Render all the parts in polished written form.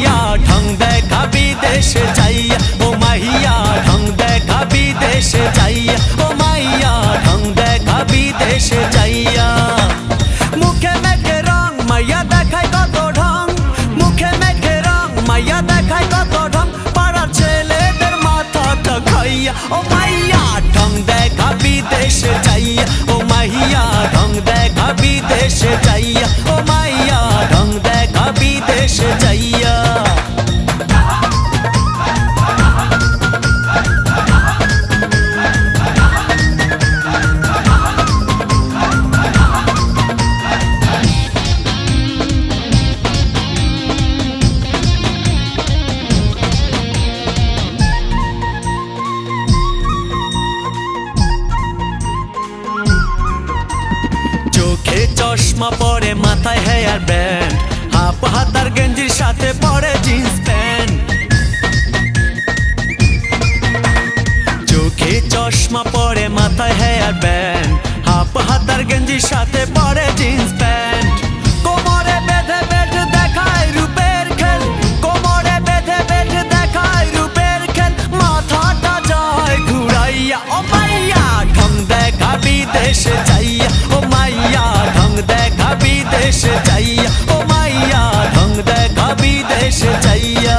মাইয়া ঢং দেখা বিদেশে যাইয়া, ও মাইয়া ঢং দেখা বিদেশে যাইয়া, ও মাইয়া ঢং দেখা বিদেশে যাইয়া। মুখে মেখে রং মাইয়া দেখায় কত ঢং, মুখে মেখে রং মাইয়া দেখায় কত ঢং, পাড়ার ছেলেদের মাথাটা খাইয়া। ও মাইয়া ঢং দেখা বিদেশে যাইয়া, ও মাইয়া ঢং দেখা বিদেশে যাইয়া, ও মাইয়া ঢং দেখা বিদেশে যাইয়া। চোখে চশমা পরে মাথায় হেয়ার ব্যান্ড, হাফ হাতার গেঞ্জির সাথে পরে জিন্স প্যান্ট। চোখে চশমা পরে মাথায় হেয়ার ব্যান্ড, হাফ হাতার গেঞ্জির সাথে পরে জিন্স প্যান্ট। কোমরে বেঁধে বেঁধে দেখায় রূপের খেল, কোমরে বেঁধে বেঁধে দেখায় রূপের খেল, মাথাটা যায় ঘুরাইয়া। ও মাইয়া ঢং দেখা বিদেশে যাইয়া, ও মাইয়া ঢং দেখা বিদেশে যাইয়া, ও মাইয়া ঢং দেখা বিদেশে যাইয়া।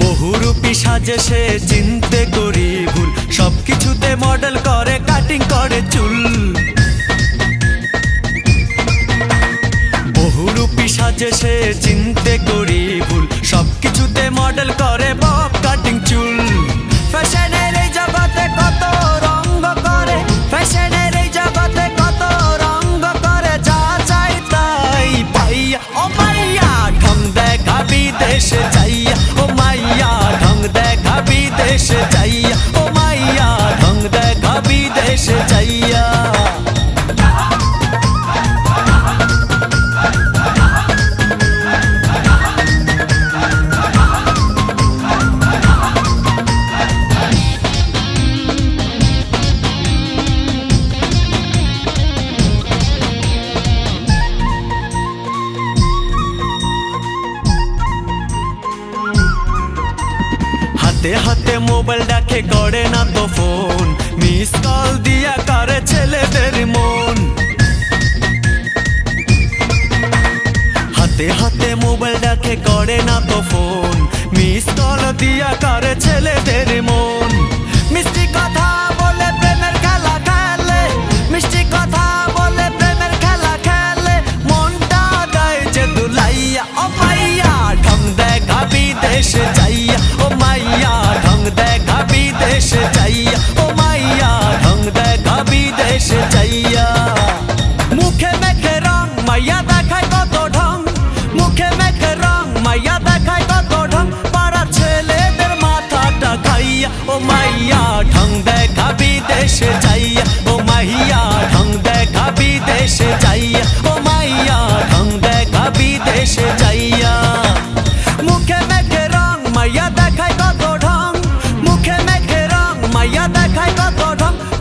বহুরূপী সাজে সে চিনতে করি ভুল, সবকিছুতে মডেল করে কাটিং করে চুল। বহুরূপী সাজে সে চিনতে করি ভুল, সবকিছুতে মডেল করে বব কাটিং চুল। ফ্যাশনের এই জগতে কত রঙ্গ করে, ফ্যাশনের এই জগতে কত রঙ্গ করে, যা চাই তাই পাইয়া। ও মাইয়া ঢং দেখা বিদেশে যাইয়া, ও মাইয়া ঢং দেখা বিদেশে যাইয়া, ও মাইয়া ঢং দেখা বিদেশে যাইয়া। হাতে হাতে মোবাইল ডাকে করে না তো ফোন, মিস কল দিয়া করে ছেলেদের মন। হাতে হাতে মোবাইল ডাকে করে না তো ফোন, মিস কল দিয়া করে ছেলেদের মন। মিষ্টি কথা বলে প্রেমের খেলা খেলে, মিষ্টি কথা বলে প্রেমের খেলা খেলে, মনটা দেয় যে দুলাইয়া। ও মাইয়া ঢং দেখা বিদেশে যাইয়া, ও মাইয়া ঢং দেখা বিদেশে যাইয়া, ও মাইয়া ঢং দেখা বিদেশে যাইয়া। মুখে মেখে রং মাইয়া দেখায় কত ঢং, মুখে মেখে রং মাইয়া দেখায় কত ঢং, পাড়ার ছেলেদের মাথাটা খাইয়া। ও মাইয়া ঢং দেখা বিদেশে যাইয়া, ও মাইয়া ঢং দেখা বিদেশে যাইয়া, ও মাইয়া ঢং দেখা বিদেশে যাইয়া।